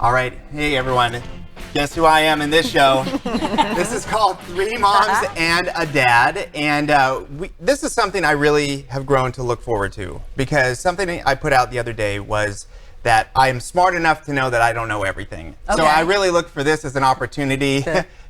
All right. Hey, everyone. Guess who I am in this show? This is called Three Moms and a Dad. And this is something I really have grown to look forward to, because something I put out the other day was that I am smart enough to know that I don't know everything. Okay. So I really look for this as an opportunity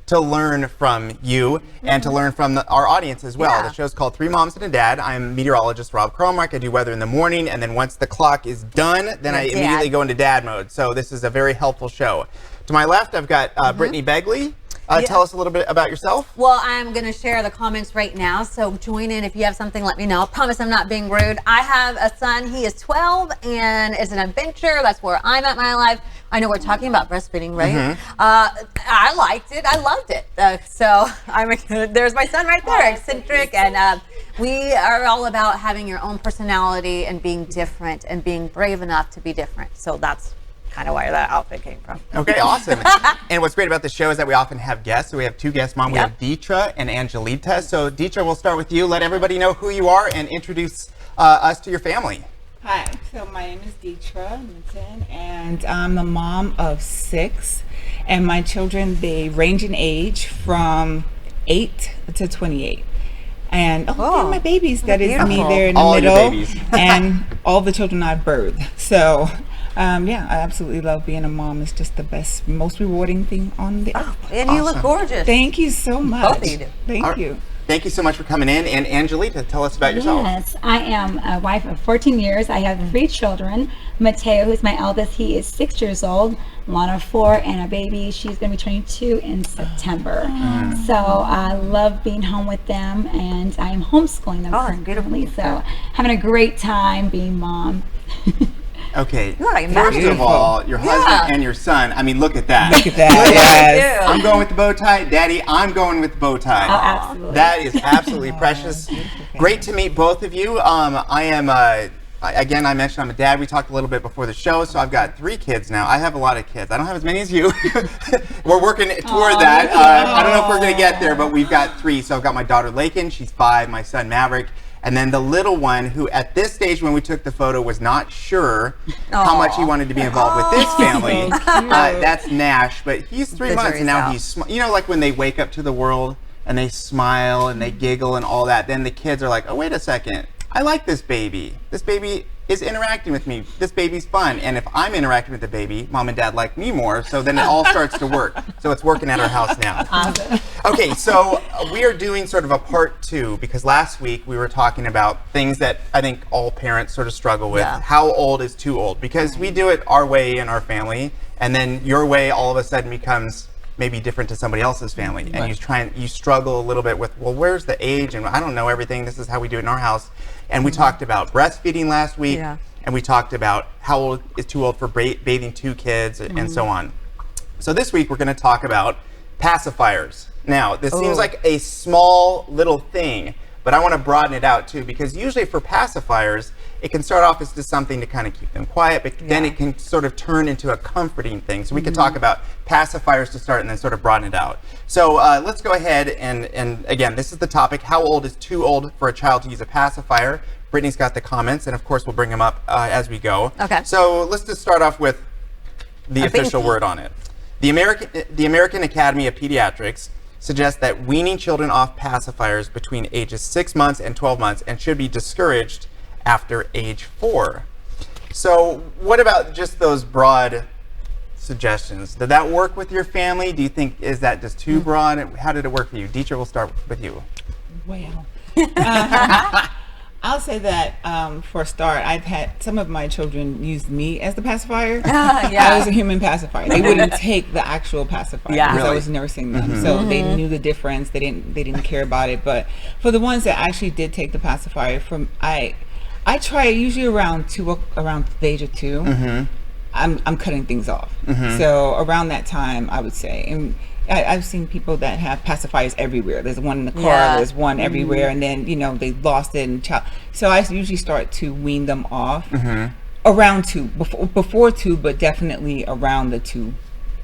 to learn from you and to learn from our audience as well. The show's called Three Moms and a Dad. I'm meteorologist Rob Cromark. I do weather in the morning, and then once the clock is done, then I immediately go into dad mode. So this is a very helpful show. To my left, I've got Brittany Begley. Tell us a little bit about yourself. Well, I'm going to share the comments right now, so join in. If you have something, let me know. I promise I'm not being rude. I have a son. He is 12, and it's an adventure. That's where I'm at in my life. I know we're talking about breastfeeding, right? I liked it. I loved it. There's my son right there, eccentric, and we are all about having your own personality and being different and being brave enough to be different. So that's kind of where that outfit came from. Okay, awesome. And what's great about the show is that we often have guests. So we have two guests, Mom. We have Deetra and Angelita. So Deetra, we'll start with you. Let everybody know who you are and introduce us to your family. Hi, so my name is Deetra Minton, and I'm the mom of 6. And my children, they range in age from 8 to 28. And they're my babies. That is me there in the middle. Your babies. And all the children I've birthed. So I absolutely love being a mom. It's just the best, most rewarding thing on the earth. And you look gorgeous. Thank you so much. Both of you do. Thank you. Thank you so much for coming in. And Angelita, tell us about yourself. Yes, I am a wife of 14 years. I have 3 children. Mateo, who's my eldest, he is 6 years old. Lana, 4, and a baby. She's going to be turning 2 in September. So I love being home with them, and I am homeschooling them currently. So having a great time being mom. Okay, first of all, your husband and your son, I mean, look at that. Look at that, yes. I'm going with the bow tie. Daddy, I'm going with the bow tie. Oh, absolutely. That is absolutely precious. Great to meet both of you. I am, again, I mentioned I'm a dad. We talked a little bit before the show, so I've got 3 kids now. I have a lot of kids. I don't have as many as you. We're working toward that. I don't know if we're going to get there, but we've got 3. So I've got my daughter, Lakin. She's 5. My son, Maverick. And then the little one, who at this stage when we took the photo was not sure how much he wanted to be involved with this family. That's Nash, but he's 3 months and now he's, you know, like when they wake up to the world and they smile and they giggle and all that, then the kids are like, oh, wait a second, I like this baby. This baby is interacting with me. This baby's fun. And if I'm interacting with the baby, Mom and Dad like me more, so then it all starts to work. So it's working at our house now. Awesome. Okay, so we are doing sort of a part 2, because last week we were talking about things that I think all parents sort of struggle with. How old is too old? Because we do it our way in our family, and then your way all of a sudden becomes maybe different to somebody else's family. And you struggle a little bit with, well, where's the age? And I don't know everything. This is how we do it in our house. And we talked about breastfeeding last week, and we talked about how old is too old for bathing 2 kids and so on. So this week we're going to talk about pacifiers. Now, this seems like a small little thing, but I want to broaden it out too, because usually for pacifiers, it can start off as just something to kind of keep them quiet, but then it can sort of turn into a comforting thing. So we could talk about pacifiers to start and then sort of broaden it out. So let's go ahead and again, this is the topic: how old is too old for a child to use a pacifier? Brittany's got the comments, and of course we'll bring them up as we go. Okay. So let's just start off with the official word on it. The American Academy of Pediatrics suggests that weaning children off pacifiers between ages 6 months and 12 months and should be discouraged after age 4. So what about just those broad suggestions? Did that work with your family? Do you think, is that just too broad? How did it work for you? Deetra, we'll start with you. Well, I'll say that for a start, I've had some of my children use me as the pacifier. I was a human pacifier. They wouldn't take the actual pacifier because I was nursing them, so they knew the difference. They didn't care about it. But for the ones that actually did take the pacifier, I try usually around the age of 2. I'm cutting things off. So around that time, I would say. And I've seen people that have pacifiers everywhere. There's one in the car, there's one everywhere, and then, you know, they lost it and so I usually start to wean them off around 2, before 2, but definitely around the 2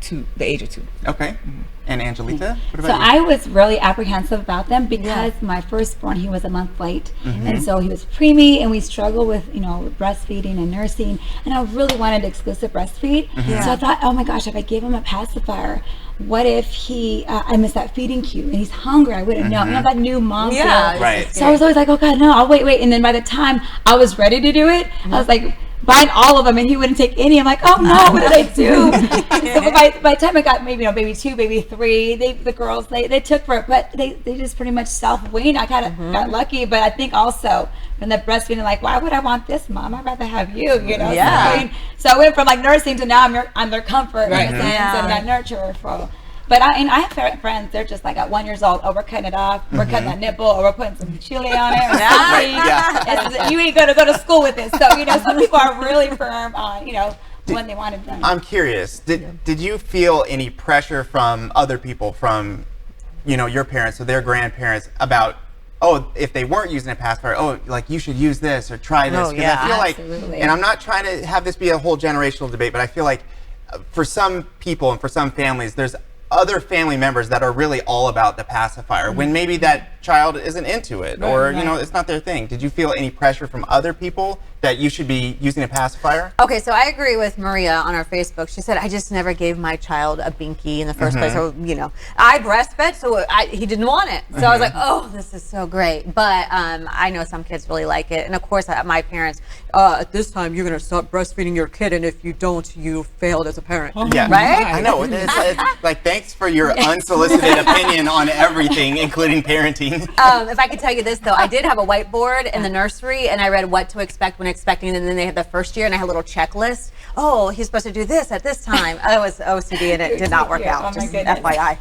the age of 2. Okay. And Angelita, what about So you? I was really apprehensive about them because my firstborn, he was a month late. And so he was preemie, and we struggled with, breastfeeding and nursing. And I really wanted to exclusive breastfeed. So I thought, oh my gosh, if I gave him a pacifier, what if I missed that feeding cue and he's hungry? I wouldn't know. That new mom feel. Right. So I was always like, oh God, no, I'll wait. And then by the time I was ready to do it, I was like, buying all of them, and he wouldn't take any. I'm like, oh no, what did I do? So by the time I got maybe baby 2, baby 3, the girls they took for it, but they just pretty much self-weaned. I kind of got lucky, but I think also from the breastfeeding, like, why would I want this, Mom? I'd rather have you, Yeah. So I went from like nursing to now I'm their comfort, right? And that nurturer for. But I have friends, they're just like at 1 year old, we're cutting it off, we're cutting that nipple, or we're putting some chili on it. Or you ain't gonna go to school with this. So, some people are really firm on, when they want it done. I'm curious, did you feel any pressure from other people, from, your parents or their grandparents about, if they weren't using a pacifier, like you should use this or try this? Because I feel like, and I'm not trying to have this be a whole generational debate, but I feel like for some people and for some families, there's other family members that are really all about the pacifier when maybe that child isn't into it or it's not their thing. Did you feel any pressure from other people that you should be using a pacifier? Okay, so I agree with Maria on our Facebook. She said, I just never gave my child a binky in the first place. Or, I breastfed, so he didn't want it. So I was like, oh, this is so great. But I know some kids really like it. And of course, my parents, at this time, you're going to start breastfeeding your kid. And if you don't, you failed as a parent. Yeah. Right? I know. It's like, thanks for your unsolicited opinion on everything, including parenting. If I could tell you this, though, I did have a whiteboard in the nursery, and I read what to expect when expecting, and then they had the first year, and I had a little checklist. Oh, he's supposed to do this at this time. I was OCD, and it did not work out. Just FYI.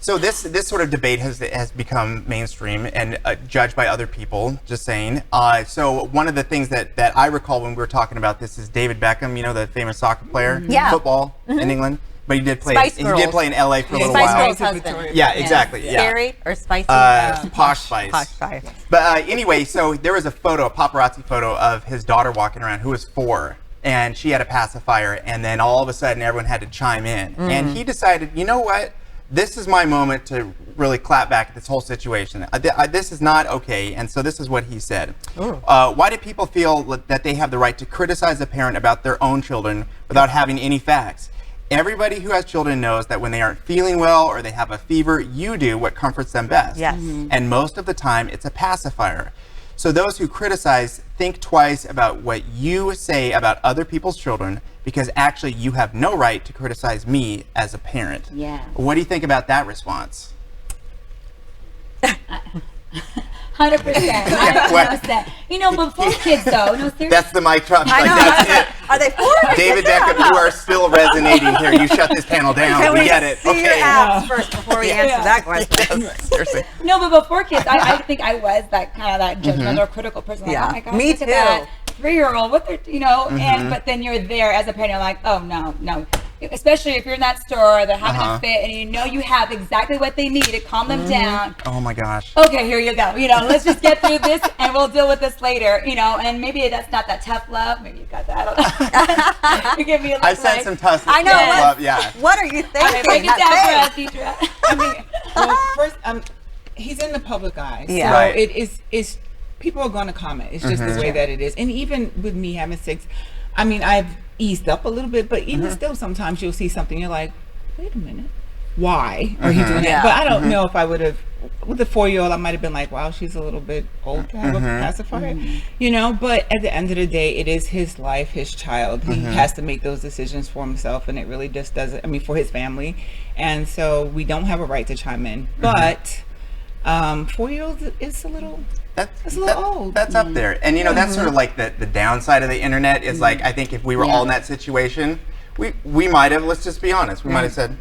So this sort of debate has become mainstream and judged by other people, just saying. So one of the things that I recall when we were talking about this is David Beckham, the famous soccer player, football in England. But he did play in LA for a little while. Spice Girls husband. Yeah, exactly. Yeah. Scary or spicy? Posh Spice. Posh Spice. But anyway, so there was a paparazzi photo of his daughter walking around who was 4. And she had a pacifier, and then all of a sudden everyone had to chime in. And he decided, you know what? This is my moment to really clap back at this whole situation. This is not okay, and so this is what he said. Why do people feel that they have the right to criticize a parent about their own children without having any facts? Everybody who has children knows that when they aren't feeling well or they have a fever, you do what comforts them best. Yes. And most of the time, it's a pacifier. So those who criticize, think twice about what you say about other people's children, because actually you have no right to criticize me as a parent. Yeah. What do you think about that response? 100%. 100%. Before kids, though, no, seriously. That's the mic drop. I know. That's it. Are they 4? David Beckham, you are still resonating here. You shut this panel down. Can we get it. See your abs first before we answer that question. Seriously. No, but before kids, I think I was that kind of judgmental, critical person. Like, oh my gosh, me look too. At that 3-year-old, what they're, and but then you're there as a parent. You're like, oh no. Especially if you're in that store, they're having a fit, and you have exactly what they need to calm them down. Oh my gosh. Okay, here you go. Let's just get through this, and we'll deal with this later. And maybe that's not that tough love. Maybe you got that. I don't know. You give me a look. I said some tough I know. love. Yeah. What are you thinking? Break it down for us, Deidre. I mean, well, first, he's in the public eye, so Right. it is. People are going to comment. It's just the way that it is. And even with me having 6, I mean, I've eased up a little bit, but even still, sometimes you'll see something, you're like, wait a minute, why are you doing that? But I don't know if I would have, with the 4-year-old, I might have been like, wow, she's a little bit old to have a pacifier, but at the end of the day, it is his life, his child. He has to make those decisions for himself, and it really just doesn't, for his family. And so we don't have a right to chime in, but 4-year-olds is a little... It's a little old. That's up there. And that's sort of like the downside of the internet is like, I think if we were all in that situation, we might have, let's just be honest, we might have said,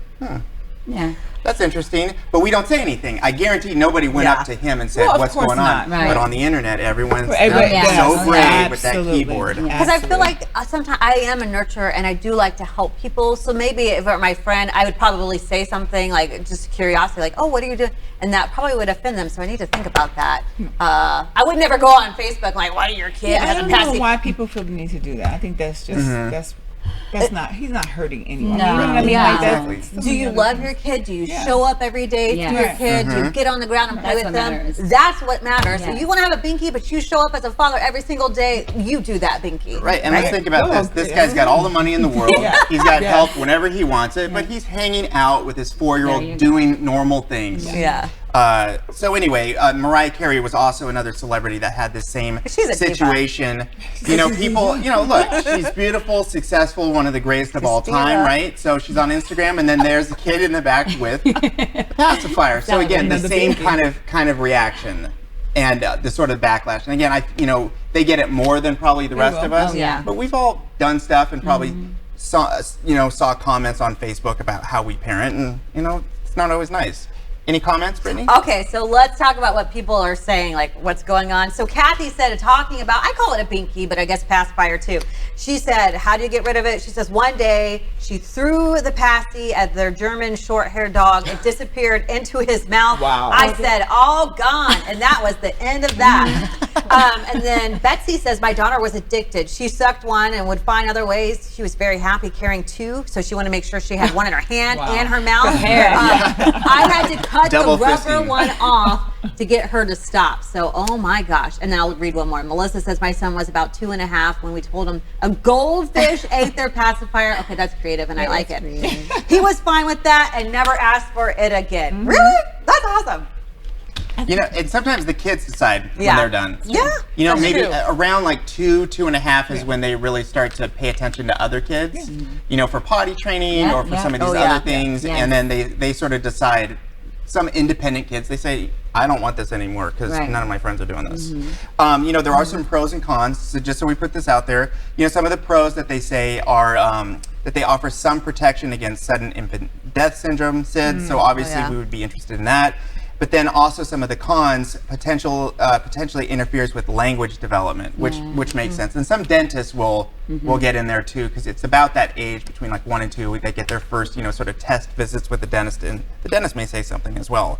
Yeah. That's interesting, but we don't say anything. I guarantee nobody went up to him and said, what's going on? Right. But on the internet, everyone's so Yeah. brave with that keyboard. Because I feel like sometimes I am a nurturer and I do like to help people. So maybe if it were my friend, I would probably say something like just curiosity, like, oh, what are you doing? And that probably would offend them. So I need to think about that. I would never go on Facebook like, why are your kids? I don't know why people feel the need to do that. I think that's just, he's not hurting anyone. No. You know what I mean? Yeah. Like Exactly. Do you love your kid? Do you show up every day to your kid? Do you get on the ground and play with them? Matters. That's what matters. Yes. If you want to have a binky, but you show up as a father every single day, you do that binky. Right, and let's think about this. This guy's got all the money in the world. He's got help whenever he wants it, but he's hanging out with his 4-year-old doing normal things. Yeah. So anyway, Mariah Carey was also another celebrity that had the same situation. You know, people, you know, look, she's beautiful, successful, one of the greatest of all time, right? So she's on Instagram, and then there's the kid in the back with the pacifier. So again, the same kind of reaction. And the sort of backlash. And again, you know, they get it more than probably the rest of us. But we've all done stuff and probably saw comments on Facebook about how we parent, and you know, it's not always nice. Any comments, Brittany? Okay, so let's talk about what people are saying, like what's going on. So Kathy said, talking about, I call it a binky, but I guess pacifier too. She said, how do you get rid of it? She says, one day she threw the passy at their German short-haired dog. It disappeared into his mouth. Wow. I said, all gone. And that was the end of that. And then Betsy says, my daughter was addicted. She sucked one and would find other ways. She was very happy carrying 2. So she wanted to make sure she had one in her hand and her mouth. I had to cut Double the rubber fisting. one off to get her to stop. So, oh my gosh. And then I'll read one more. Melissa says, my son was about 2.5 when we told him a goldfish ate their pacifier. Okay, that's creative and I like it. He was fine with that and never asked for it again. Really? That's awesome. You know, and sometimes the kids decide when they're done. Yeah. You know, that's maybe true. around like 2.5 is when they really start to pay attention to other kids, you know, for potty training or for some of these other things. And then they sort of decide, some independent kids, they say, I don't want this anymore because none of my friends are doing this. You know, there are some pros and cons. So just so we put this out there, you know, some of the pros that they say are that they offer some protection against sudden infant death syndrome, SIDS. So obviously we would be interested in that. But then also some of the cons potentially interferes with language development, which makes sense. And some dentists will get in there too, because it's about that age between like 1 and 2 they get their first, you know, sort of test visits with the dentist, and the dentist may say something as well.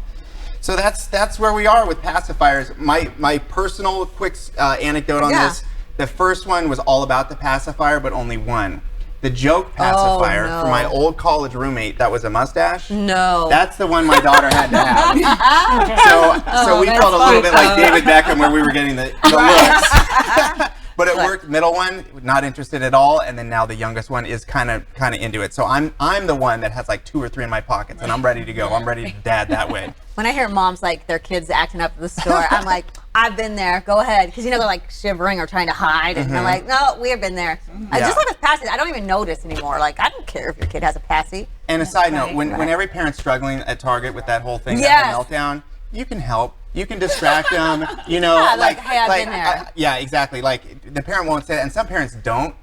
So that's where we are with pacifiers. My personal quick anecdote on this: the first one was all about the pacifier, but only one. The joke pacifier for my old college roommate that was a mustache. No. That's the one my daughter had to have. So we felt a little bit like David Beckham where we were getting the looks. But it worked. Middle one, not interested at all, and then now the youngest one is kind of into it. So I'm the one that has like 2 or 3 in my pockets, and I'm ready to go. I'm ready to dad that way. When I hear moms like their kids acting up at the store, I'm like, I've been there. Go ahead, because you know they're like shivering or trying to hide, and I'm like, no, we have been there. Just like with passy, I don't even notice anymore. Like I don't care if your kid has a passy. And a side note, when every parent's struggling at Target with that whole thing, that meltdown, you can help. You can distract them, you know, hey, I've been there. Yeah, exactly. Like the parent won't say that, and some parents don't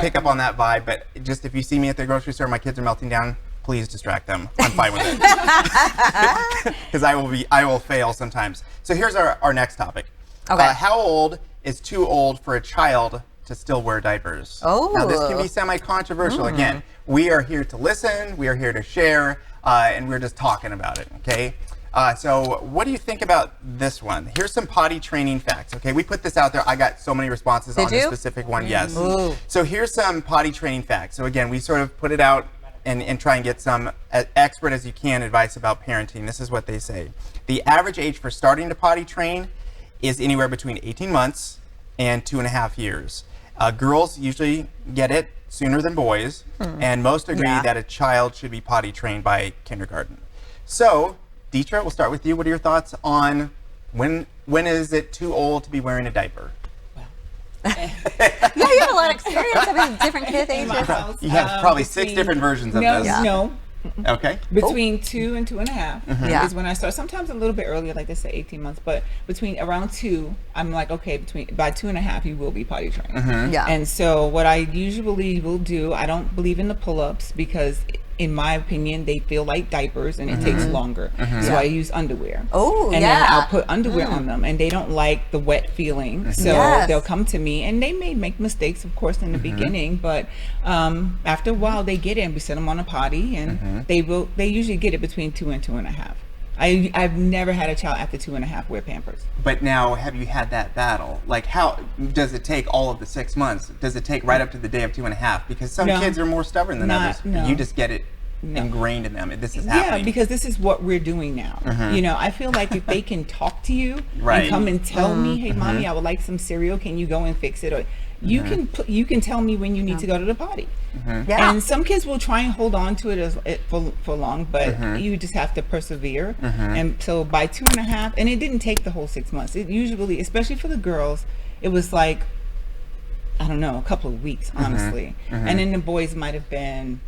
pick up on that vibe. But just if you see me at the grocery store, my kids are melting down, please distract them. I'm fine with it, because I will fail sometimes. So here's our next topic. Okay. How old is too old for a child to still wear diapers? Now this can be semi-controversial. Again, we are here to listen, we are here to share, and we're just talking about it. Okay. So what do you think about this one? Here's some potty training facts. Okay, we put this out there. I got so many responses on this specific one. Yes. So here's some potty training facts. So again, we sort of put it out and try and get some expert as you can advice about parenting. This is what they say. The average age for starting to potty train is anywhere between 18 months and 2.5 years. Girls usually get it sooner than boys, and most agree that a child should be potty trained by kindergarten. So Deetra, we'll start with you. What are your thoughts on when is it too old to be wearing a diaper? Yeah, you have a lot of experience. I mean, different kids' ages. You have probably 6 different versions of this. No. Okay. Between 2 and 2.5 is when I start. Sometimes a little bit earlier, like they say 18 months, but between around 2, I'm like, okay, by 2.5, you will be potty trained. And so what I usually will do, I don't believe in the pull-ups because in my opinion, they feel like diapers and it takes longer. So I use underwear. And then I'll put underwear on them, and they don't like the wet feeling. So they'll come to me, and they may make mistakes, of course, in the beginning, but after a while they get in. We set them on a potty, and they usually get it between 2 and 2.5. I've never had a child after 2.5 wear Pampers. But now, have you had that battle? Like, how does it take all of the 6 months? Does it take right up to the day of 2.5? Because some kids are more stubborn than others. No. You just get it ingrained in them. This is happening. Yeah, because this is what we're doing now. You know, I feel like if they can talk to you right. and come and tell me, hey, mommy, I would like some cereal. Can you go and fix it? Or you can tell me when you need to go to the potty. Yeah. And some kids will try and hold on to it for long, but you just have to persevere. And so by 2.5, and it didn't take the whole 6 months. It usually, especially for the girls, it was like, I don't know, a couple of weeks, honestly. And then the boys might have been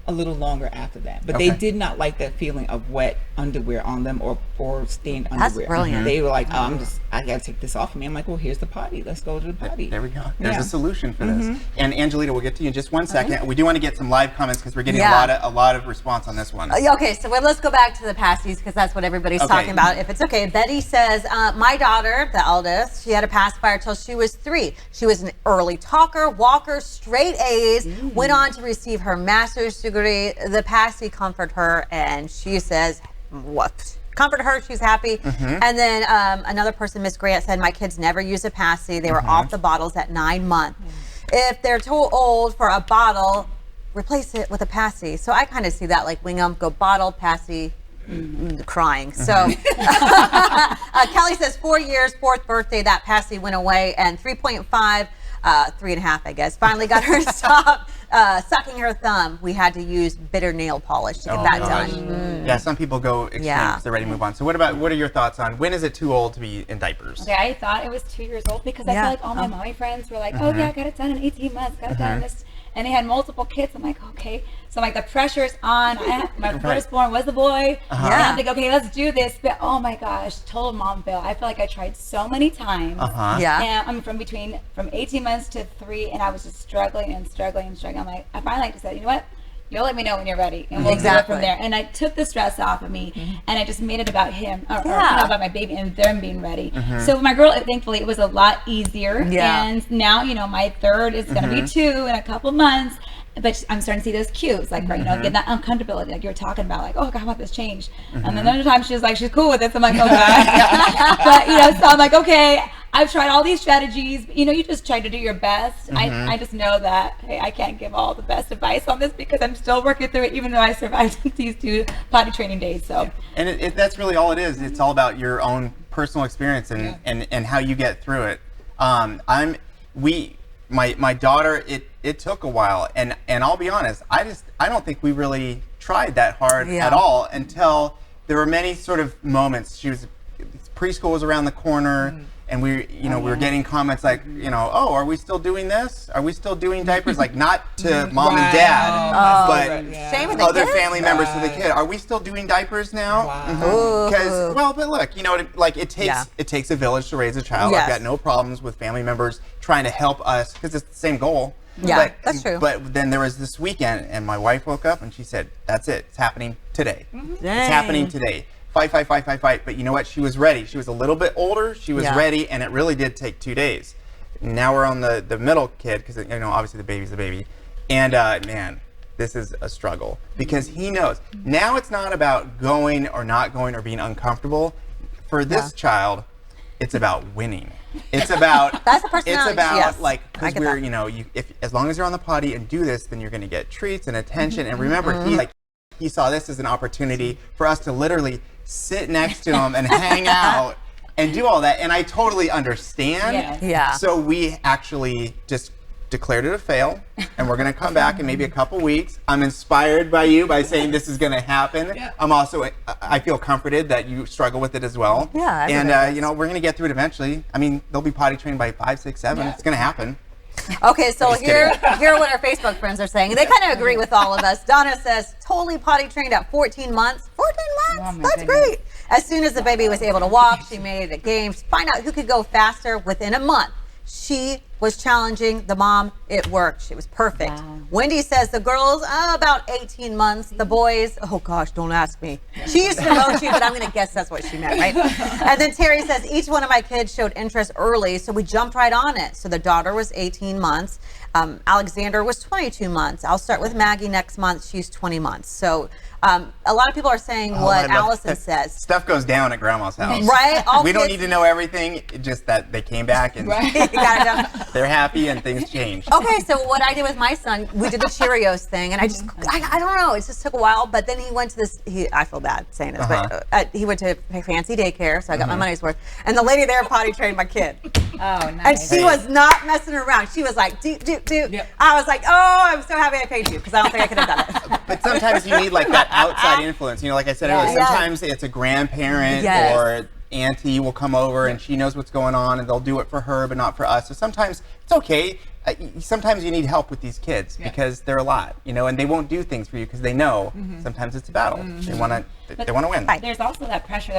a little longer after that, but they did not like that feeling of wet underwear on them or stained underwear. That's brilliant. They were like, oh, I gotta take this off of me. I'm like, well, here's the potty. Let's go to the potty. There we go. There's a solution for this. And Angelita, we'll get to you in just 1 second. We do want to get some live comments because we're getting a lot of response on this one. Okay, so let's go back to the passies because that's what everybody's talking about. If it's okay, Betty says, my daughter, the eldest, she had a pacifier till she was 3. She was an early talker, walker, straight A's, went on to receive her master's degree. The passy comforted her, and she says, what? Comfort her, she's happy. And then another person, Miss Grant, said, my kids never use a passy. They were off the bottles at 9 months. If they're too old for a bottle, replace it with a passy. So I kind of see that like Wingham, go bottle, passy, crying. So Kelly says 4 years, 4th birthday, that passy went away, and 3.5, 3.5, I guess, finally got her to stop sucking her thumb. We had to use bitter nail polish to get that done. Yeah, some people go extreme because they're ready to move on. So what are your thoughts on when is it too old to be in diapers? Okay, I thought it was 2 years old because I feel like all my mommy friends were like, oh yeah, I got it done in 18 months, got it done in this. And they had multiple kids. I'm like, okay. So I'm like, the pressure's on. My firstborn was a boy. And I'm like, okay, let's do this. But oh my gosh, total mom fail. I feel like I tried so many times. And I'm from 18 months to 3, and I was just struggling. I'm like, I finally just said, you know what? You'll let me know when you're ready, and we'll do it from there. And I took the stress off of me, and I just made it about him, or about my baby and them being ready. So my girl, thankfully, it was a lot easier. And now, you know, my third is going to be 2 in a couple months. But I'm starting to see those cues, like, you know, get that uncomfortability, like you were talking about, like, oh, God, I want this change. And then another time she was like, she's cool with it. So I'm like, oh, God. But, you know, so I'm like, okay, I've tried all these strategies. You know, you just try to do your best. I just know that, hey, I can't give all the best advice on this because I'm still working through it, even though I survived these 2 potty training days. So, and that's really all it is. It's all about your own personal experience and how you get through it. My daughter, it took a while, and I'll be honest, I don't think we really tried that hard at all until there were many sort of moments. Preschool was around the corner, and we were getting comments like, you know, oh, are we still doing this? Are we still doing diapers? Like, not to mom and dad, but other family members to the kid. Are we still doing diapers now? Because but look, you know, like it takes a village to raise a child. I've got no problems with family members trying to help us because it's the same goal. That's true. But then there was this weekend, and my wife woke up and she said, "That's it. It's happening today. It's happening today." Fight. But you know what? She was ready. She was a little bit older. She was ready, and it really did take 2 days. Now we're on the middle kid because, you know, obviously the baby's the baby. And man, this is a struggle because he knows. Now it's not about going or not going or being uncomfortable. For this child, it's about winning. It's about that's a personality. It's about like, because we're, you know, if as long as you're on the potty and do this, then you're going to get treats and attention. And remember, he saw this as an opportunity for us to literally sit next to him and hang out and do all that. And I totally understand. So we actually just declared it a fail, and we're going to come back in maybe a couple weeks. I'm inspired by you by saying this is going to happen. I'm also, I feel comforted that you struggle with it as well. And you know, we're going to get through it eventually. I mean, they'll be potty trained by 5, 6, 7. It's going to happen. Okay, so hear what our Facebook friends are saying. They kind of agree with all of us. Donna says, totally potty trained at 14 months. 14 months? That's great. As soon as the baby was able to walk, she made a game to find out who could go faster within a month. She was challenging the mom. It worked. She was perfect. Wendy says the girls, about 18 months. The boys, oh gosh, don't ask me. She used emoji, but I'm going to guess that's what she meant, right? And then Terry says each one of my kids showed interest early, so we jumped right on it. So the daughter was 18 months. Alexander was 22 months. I'll start with Maggie next month. She's 20 months. So A lot of people are saying what Allison says. Stuff goes down at grandma's house. Right? We don't need to know everything, just that they came back and they're happy and things change. Okay, so what I did with my son, we did the Cheerios thing, and I don't know, it just took a while, but then he went to this, I feel bad saying this, but he went to fancy daycare, so I got my money's worth, and the lady there potty trained my kid. Oh, nice. And she was not messing around. She was like, do. Yep. I was like, oh, I'm so happy I paid you, because I don't think I could have done it. But sometimes you need like that outside influence. You know, like I said earlier, sometimes it's a grandparent or auntie will come over and she knows what's going on and they'll do it for her but not for us. So sometimes it's okay. Sometimes you need help with these kids because they're a lot, you know, and they won't do things for you because they know sometimes it's a battle. They want to win. There's also that pressure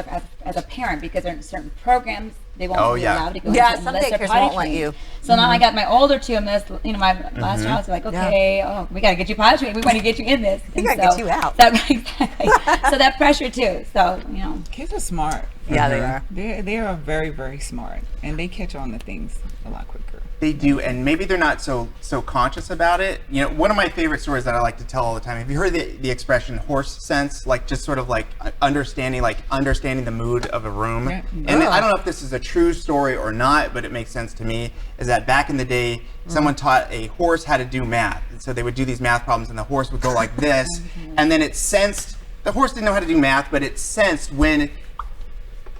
as a parent, because there are certain programs they won't be allowed to go into. Some daycares won't let you. So now I got my older two in this, you know, my last child was like, okay, we got to get you potty trained. We want to get you in this. We got to get you out. Exactly. So that pressure too. So, you know. Kids are smart. Yeah, they are. They are very, very smart, and they catch on to things a lot quicker. They do, and maybe they're not so conscious about it. You know, one of my favorite stories that I like to tell all the time. Have you heard the expression horse sense? Like just sort of like understanding the mood of a room. Yeah. And I don't know if this is a true story or not, but it makes sense to me. Is that back in the day, someone taught a horse how to do math, and so they would do these math problems, and the horse would go like this, and then it sensed. The horse didn't know how to do math, but it sensed when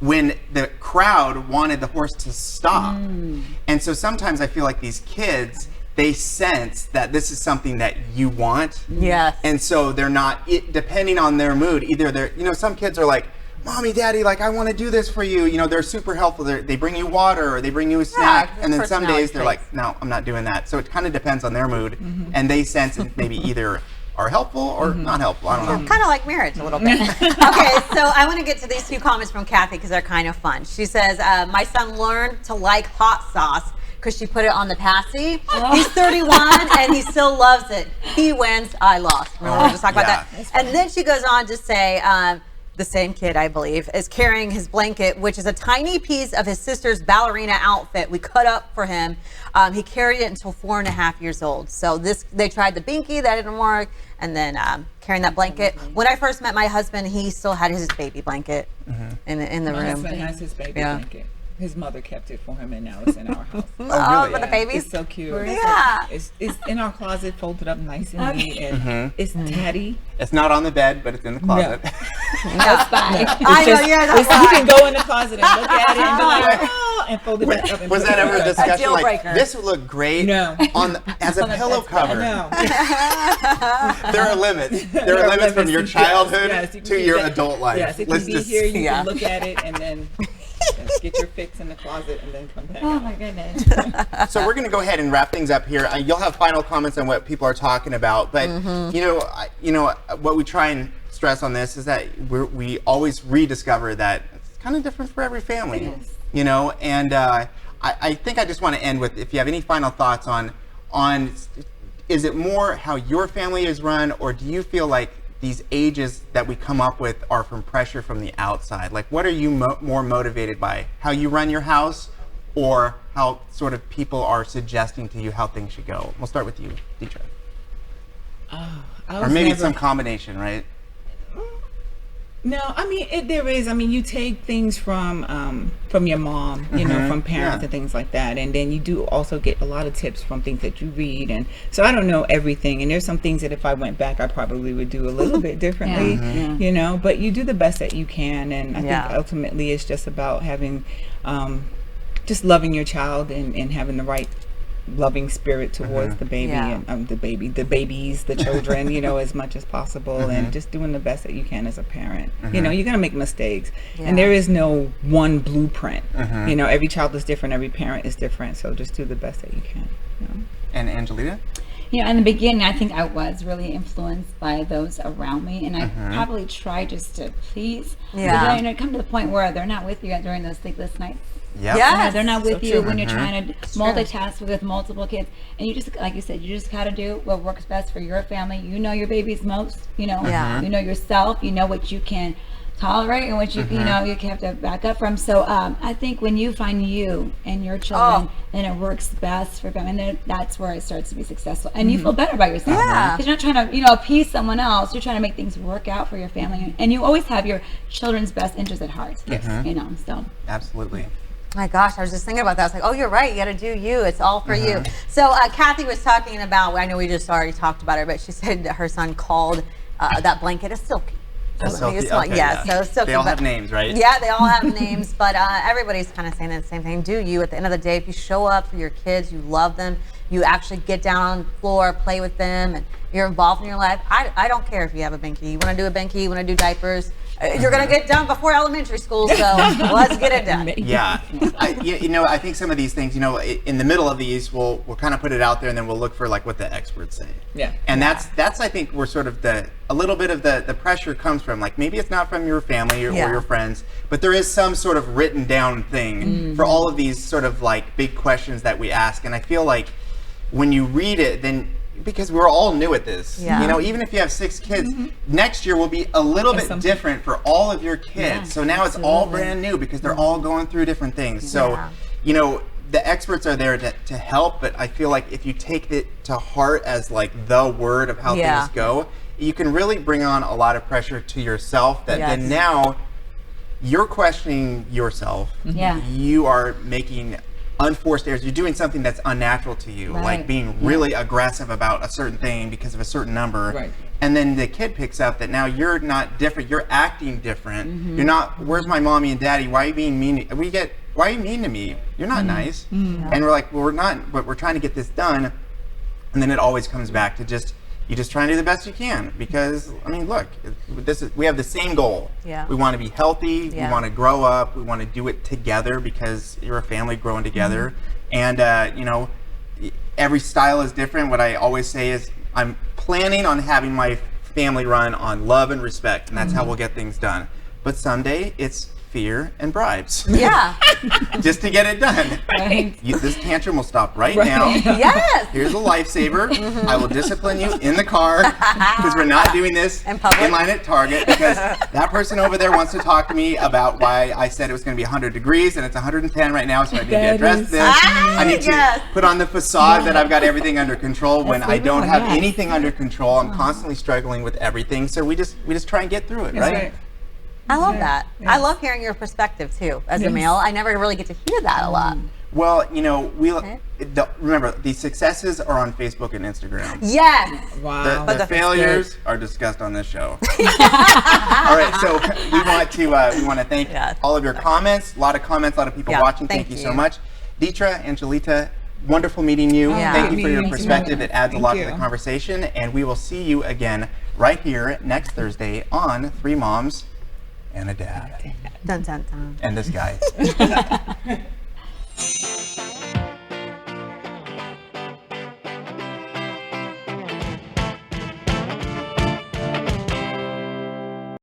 the crowd wanted the horse to stop. And so sometimes I feel like these kids, they sense that this is something that you want. Yes. And so they're not, depending on their mood, either they're, you know, some kids are like, Mommy, Daddy, like, I want to do this for you. You know, they're super helpful. They bring you water or they bring you a snack. And then some days they're like, no, I'm not doing that. So it kind of depends on their mood. And they sense it maybe either are helpful or not helpful. I don't know. Kind of like marriage a little bit. Okay, so I want to get to these two comments from Kathy because they're kind of fun. She says, my son learned to like hot sauce because she put it on the passy. He's 31 and he still loves it. He wins, I lost. Remember we were just talking about that? And then she goes on to say, the same kid, I believe, is carrying his blanket, which is a tiny piece of his sister's ballerina outfit we cut up for him. He carried it until 4.5 years old. So they tried the binky, that didn't work, and then carrying that blanket. When I first met my husband, he still had his baby blanket in the room. My husband has his baby blanket. His mother kept it for him, and now it's in our house. Oh, really? For the babies? It's so cute. Yeah. It's in our closet, folded up nice and neat, and it's tatty. It's not on the bed, but it's in the closet. No. That's fine. I know, that's fine. You can go in the closet and look at it and be like, oh, and fold it back up. And was that ever a discussion? Like, breaker. This would look great as a pillow cover. No. There are limits. There are limits from your childhood to your adult life. Yes, if you be here, you can look at it and then get your fix in the closet and then come back. Oh my goodness. So we're going to go ahead and wrap things up here. You'll have final comments on what people are talking about, but you know what we try and stress on this is that we always rediscover that it's kind of different for every family. Yes. You know, and I think I just want to end with, if you have any final thoughts on is it more how your family is run, or do you feel like these ages that we come up with are from pressure from the outside? Like, what are you more motivated by? How you run your house, or how sort of people are suggesting to you how things should go? We'll start with you, Deetra. Or maybe some combination, right? No, I mean, there is. I mean, you take things from your mom, you know, from parents and things like that. And then you do also get a lot of tips from things that you read. And so I don't know everything. And there's some things that if I went back, I probably would do a little bit differently, you know. But you do the best that you can. And I think ultimately it's just about having, just loving your child and having the right loving spirit towards the baby and the babies, the children, you know, as much as possible, and just doing the best that you can as a parent. You know, you're gonna make mistakes, and there is no one blueprint. You know, every child is different, every parent is different, so just do the best that you can. You know? And Angelita? You know, in the beginning, I think I was really influenced by those around me, and I probably tried just to please. Yeah. But then, you know, come to the point where they're not with you during those sleepless nights. Yeah. Yes. They're not with you when you're trying to multitask with multiple kids. And you just, like you said, you just got to do what works best for your family. You know your baby's most, you know, you know yourself, you know what you can tolerate and what you you know you have to back up from. So I think when you find you and your children, then it works best for them, and then that's where it starts to be successful, and you feel better about yourself. Because you're not trying to appease someone else. You're trying to make things work out for your family, and you always have your children's best interest at heart. So absolutely. My gosh, I was just thinking about that. I was like, oh, you're right. You got to do you. It's all for you. So Kathy was talking about, I know we just already talked about her, but she said that her son called that blanket a silky. So silky. They all have names, right? Yeah, they all have names, but everybody's kind of saying the same thing. Do you. At the end of the day, if you show up for your kids, you love them, you actually get down on the floor, play with them, and you're involved in your life. I don't care if you have a binky. You want to do a binky, you want to do diapers. You're going to get done before elementary school, so let's get it done. Yeah. I think some of these things, in the middle of these, we'll kind of put it out there, and then we'll look for like what the experts say. Yeah. And that's I think where sort of a little bit of the pressure comes from. Like maybe it's not from your family or your friends, but there is some sort of written down thing for all of these sort of like big questions that we ask. And I feel like when you read it, then because we're all new at this, even if you have 6 kids, next year will be a little bit different for all of your kids. So now it's all brand new because they're all going through different things. So, the experts are there to help, but I feel like if you take it to heart as like the word of how things go, you can really bring on a lot of pressure to yourself that then now you're questioning yourself. You are making unforced errors. You're doing something that's unnatural to you, like being really aggressive about a certain thing because of a certain number. And then the kid picks up that now you're not different. You're acting different. You're not. Where's my mommy and daddy? Why are you being mean? Why are you mean to me? You're not nice. And we're like, well, we're not. But we're trying to get this done. And then it always comes back to you just try and do the best you can, because look, we have the same goal. We want to be healthy. We want to grow up. We want to do it together because you're a family growing together. And every style is different. What I always say is I'm planning on having my family run on love and respect, and that's how we'll get things done. But someday it's fear and bribes. Just to get it done. This tantrum will stop right now. Here's a lifesaver. I will discipline you in the car because we're not doing this in line at Target, because that person over there wants to talk to me about why I said it was going to be 100 degrees and it's 110 right now, so I need to address this. I need to put on the facade that I've got everything under control when I don't have anything under control. I'm constantly struggling with everything, so we just try and get through it, right? I love that. I love hearing your perspective too, as a male. I never really get to hear that a lot. Well, remember, the successes are on Facebook and Instagram. Wow. The failures are discussed on this show. All right, so we want to thank all of your comments. A lot of comments, a lot of people watching. Thank you so much. Deetra, Angelita, wonderful meeting you. Thank you for your perspective. It adds a lot to the conversation. And we will see you again right here next Thursday on 3 Moms and a Dad. Dun, dun, dun. And this guy.